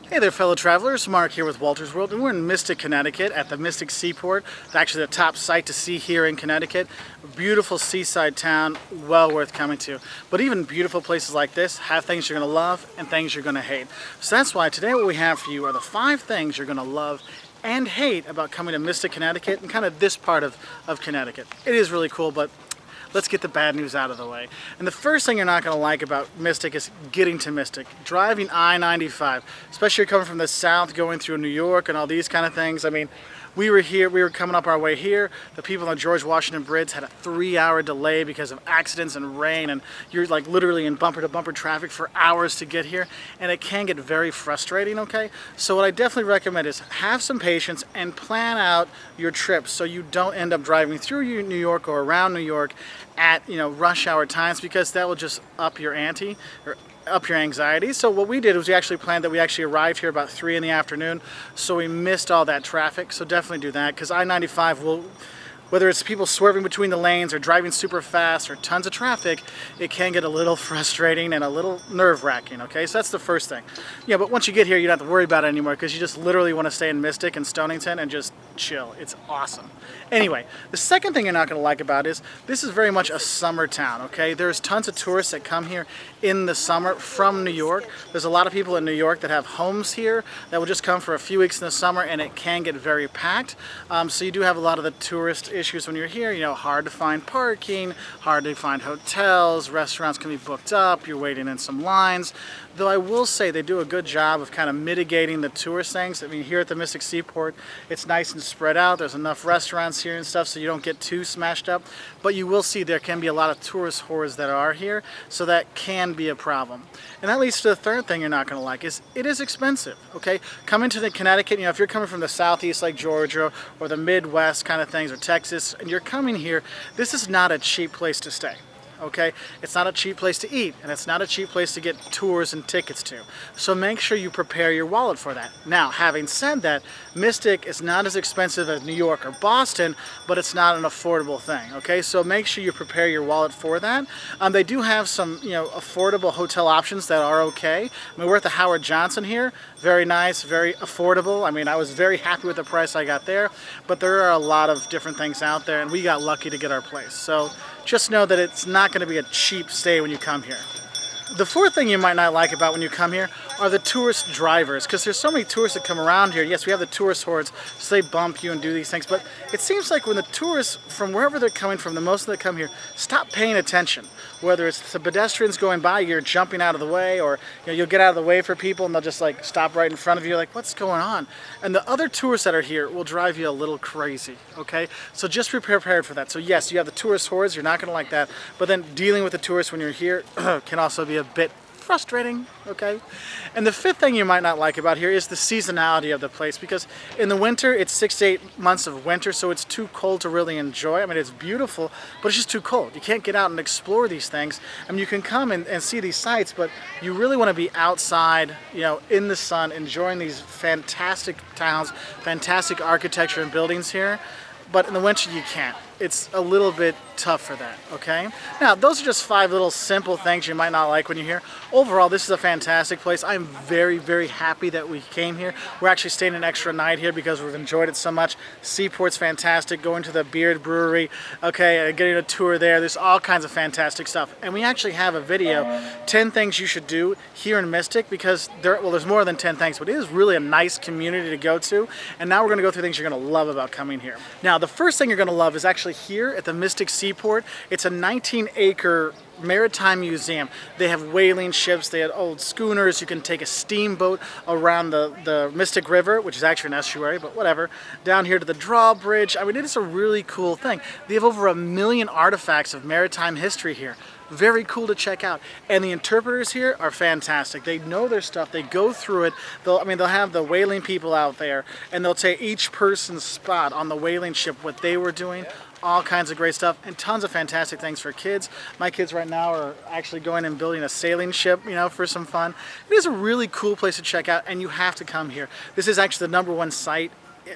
Hey there, fellow travelers. Mark here with Wolters World, and we're in Mystic, Connecticut at the Mystic Seaport. It's actually the top sight to see here in Connecticut. A beautiful seaside town, well worth coming to. But even beautiful places like this have things you're going to love and things you're going to hate. So that's why today what we have for you are the 5 things you're going to love and hate about coming to Mystic, Connecticut, and kind of this part of Connecticut. It is really cool, but let's get the bad news out of the way. And the first thing you're not going to like about Mystic is getting to Mystic. Driving I-95, especially if you're coming from the south, going through New York and all these kind of things. I mean, we were coming up our way here. The people on the George Washington Bridge had a 3-hour delay because of accidents and rain, and you're like literally in bumper-to-bumper traffic for hours to get here, and it can get very frustrating, okay? So what I definitely recommend is have some patience and plan out your trips so you don't end up driving through New York or around New York at rush hour times, because that will just up your ante or up your anxiety. So what we did was we actually planned that we actually arrived here about 3 in the afternoon, so we missed all that traffic. So definitely do that, because I-95 will, whether it's people swerving between the lanes or driving super fast or tons of traffic, it can get a little frustrating and a little nerve-wracking, okay? So that's the first thing. Yeah, but once you get here, you don't have to worry about it anymore, because you just literally want to stay in Mystic and Stonington and just chill. It's awesome. Anyway, the second thing you're not going to like about is this is very much a summer town, okay? There's tons of tourists that come here in the summer from New York. There's a lot of people in New York that have homes here that will just come for a few weeks in the summer, and it can get very packed. So you do have a lot of the tourist issues when you're here, hard to find parking, hard to find hotels, restaurants can be booked up, you're waiting in some lines. Though I will say they do a good job of kind of mitigating the tourist things. I mean, here at the Mystic Seaport, it's nice and spread out. There's enough restaurants here and stuff so you don't get too smashed up. But you will see there can be a lot of tourist hordes that are here, so that can be a problem. And that leads to the third thing you're not going to like is it is expensive, okay? Coming to the Connecticut, if you're coming from the southeast like Georgia or the Midwest kind of things, or Texas, and you're coming here, this is not a cheap place to stay. Okay, it's not a cheap place to eat, and it's not a cheap place to get tours and tickets to. So make sure you prepare your wallet for that. Now, having said that, Mystic is not as expensive as New York or Boston, but it's not an affordable thing. Okay, so make sure you prepare your wallet for that. They do have some, affordable hotel options that are okay. I mean, we're at the Howard Johnson here. Very nice, very affordable. I mean, I was very happy with the price I got there, but there are a lot of different things out there, and we got lucky to get our place. So just know that it's not going to be a cheap stay when you come here. The fourth thing you might not like about when you come here are the tourist drivers, because there's so many tourists that come around here. Yes, we have the tourist hordes, so they bump you and do these things, but it seems like when the tourists from wherever they're coming from, the most of them that come here, stop paying attention. Whether it's the pedestrians going by, you're jumping out of the way, or you'll get out of the way for people and they'll just like stop right in front of you, like, what's going on? And the other tourists that are here will drive you a little crazy, okay? So just be prepared for that. So yes, you have the tourist hordes, you're not going to like that, but then dealing with the tourists when you're here can also be a bit frustrating, okay? And the fifth thing you might not like about here is the seasonality of the place, because in the winter it's 6 to 8 months of winter, so it's too cold to really enjoy. I mean, it's beautiful, but it's just too cold. You can't get out and explore these things. I mean, you can come and see these sites, but you really want to be outside, in the sun, enjoying these fantastic towns, fantastic architecture and buildings here. But in the winter you can't. It's a little bit tough for that, okay? Now, those are just 5 little simple things you might not like when you're here. Overall, this is a fantastic place. I'm very, very happy that we came here. We're actually staying an extra night here because we've enjoyed it so much. Seaport's fantastic, going to the Beard Brewery, okay, getting a tour there. There's all kinds of fantastic stuff. And we actually have a video, 10 things you should do here in Mystic, because there's more than 10 things, but it is really a nice community to go to. And now we're gonna go through things you're gonna love about coming here. Now, the first thing you're gonna love is actually here at the Mystic Seaport. It's a 19-acre maritime museum. They have whaling ships, they have old schooners, you can take a steamboat around the Mystic River, which is actually an estuary, but whatever, down here to the drawbridge. I mean, it is a really cool thing. They have over 1 million artifacts of maritime history here. Very cool to check out. And the interpreters here are fantastic. They know their stuff. They go through it. They'll have the whaling people out there, and they'll take each person's spot on the whaling ship, what they were doing. All kinds of great stuff, and tons of fantastic things for kids. My kids right now are actually going and building a sailing ship, for some fun. It is a really cool place to check out, and you have to come here. This is actually the #1 site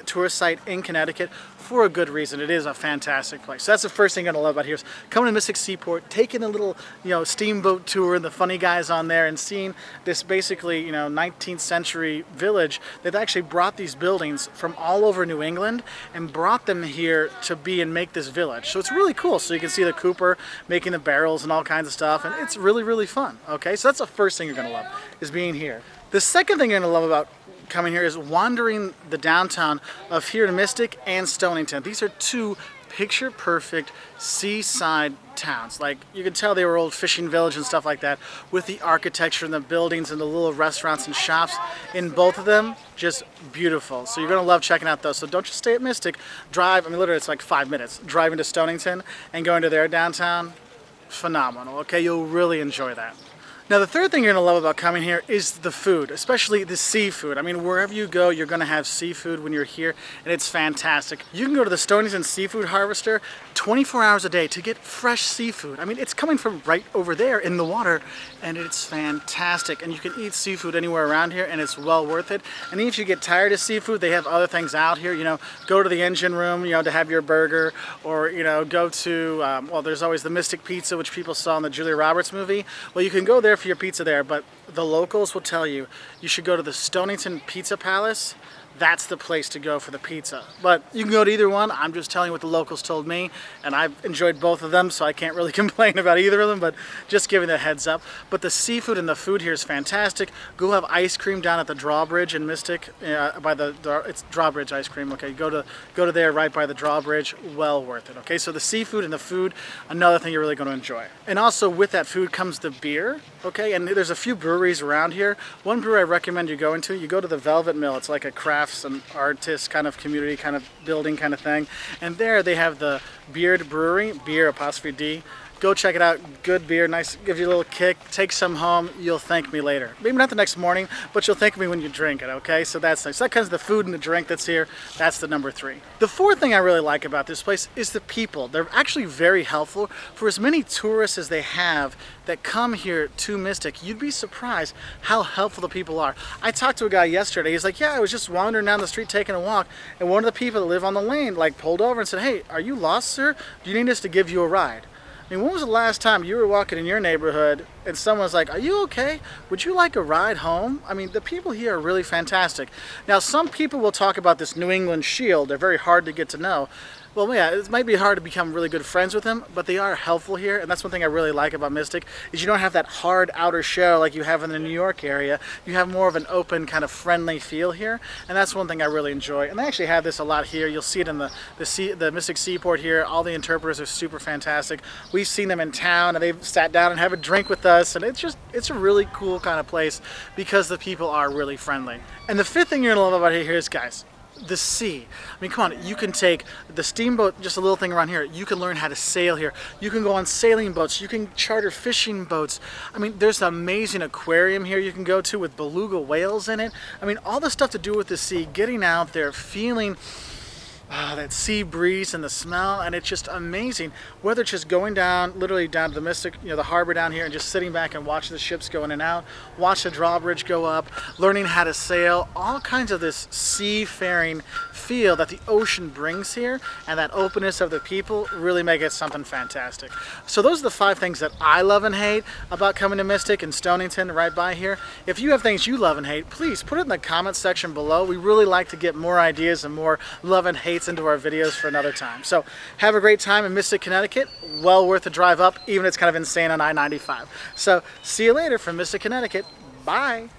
tourist site in Connecticut for a good reason. It is a fantastic place. So that's the first thing you're gonna love about here is coming to Mystic Seaport, taking a little, steamboat tour and the funny guys on there and seeing this basically, 19th century village that actually brought these buildings from all over New England and brought them here to be and make this village. So it's really cool. So you can see the cooper making the barrels and all kinds of stuff, and it's really, really fun. Okay, so that's the first thing you're gonna love is being here. The second thing you're gonna love about coming here is wandering the downtown of here in Mystic and Stonington. These are two picture-perfect seaside towns. Like, you can tell they were old fishing village and stuff like that, with the architecture and the buildings and the little restaurants and shops in both of them. Just beautiful. So you're gonna love checking out those. So don't just stay at Mystic. Drive, literally it's like 5 minutes. Driving to Stonington and going to their downtown, phenomenal. Okay, you'll really enjoy that. Now, the third thing you're going to love about coming here is the food, especially the seafood. Wherever you go, you're going to have seafood when you're here, and it's fantastic. You can go to the Stonington Seafood Harvester 24 hours a day to get fresh seafood. It's coming from right over there in the water, and it's fantastic. And you can eat seafood anywhere around here, and it's well worth it. And even if you get tired of seafood, they have other things out here. Go to the engine room, to have your burger, or, go to, there's always the Mystic Pizza, which people saw in the Julia Roberts movie. Well, you can go there for your pizza there, but the locals will tell you should go to the Stonington Pizza Palace. That's the place to go for the pizza. But you can go to either one. I'm just telling you what the locals told me, and I've enjoyed both of them, so I can't really complain about either of them, but just giving the heads up. But the seafood and the food here is fantastic. Go have ice cream down at the drawbridge in Mystic, it's drawbridge ice cream. Okay, go to there right by the drawbridge. Well worth it. Okay, so the seafood and the food, another thing you're really going to enjoy. And also with that food comes the beer. Okay, and there's a few breweries around here. One brewery I recommend you go into. You go to the Velvet Mill. It's like a crafts and artist kind of community kind of building kind of thing, and there they have the Beard Brewery, beer apostrophe D. Go check it out. Good beer, nice, give you a little kick. Take some home. You'll thank me later. Maybe not the next morning, but you'll thank me when you drink it, okay? So that's nice. So that comes the food and the drink that's here. That's the number 3. The fourth thing I really like about this place is the people. They're actually very helpful. For as many tourists as they have that come here to Mystic, you'd be surprised how helpful the people are. I talked to a guy yesterday. He's like, yeah, I was just wandering down the street taking a walk, and one of the people that live on the lane pulled over and said, hey, are you lost, sir? Do you need us to give you a ride? When was the last time you were walking in your neighborhood and someone's like, are you okay? Would you like a ride home? The people here are really fantastic. Now, some people will talk about this New England shield. They're very hard to get to know. Well, yeah, it might be hard to become really good friends with them, but they are helpful here, and that's one thing I really like about Mystic, is you don't have that hard outer shell like you have in the New York area. You have more of an open, kind of friendly feel here, and that's one thing I really enjoy. And they actually have this a lot here. You'll see it in the Mystic Seaport here. All the interpreters are super fantastic. We've seen them in town, and they've sat down and have a drink with us, and it's a really cool kind of place because the people are really friendly. And the fifth thing you're gonna love about here is, guys, the sea. Come on, you can take the steamboat, just a little thing around here. You can learn how to sail here. You can go on sailing boats. You can charter fishing boats. There's an amazing aquarium here you can go to with beluga whales in it. All the stuff to do with the sea, getting out there, feeling that sea breeze and the smell, and it's just amazing. Whether it's just going down, literally down to the Mystic, the harbor down here, and just sitting back and watching the ships go in and out, watch the drawbridge go up, learning how to sail, all kinds of this seafaring feel that the ocean brings here, and that openness of the people really make it something fantastic. So those are the 5 things that I love and hate about coming to Mystic and Stonington right by here. If you have things you love and hate, please put it in the comments section below. We really like to get more ideas and more love and hate into our videos for another time. So have a great time in Mystic, Connecticut. Well worth the drive up, even if it's kind of insane on I-95. So see you later from Mystic, Connecticut. Bye.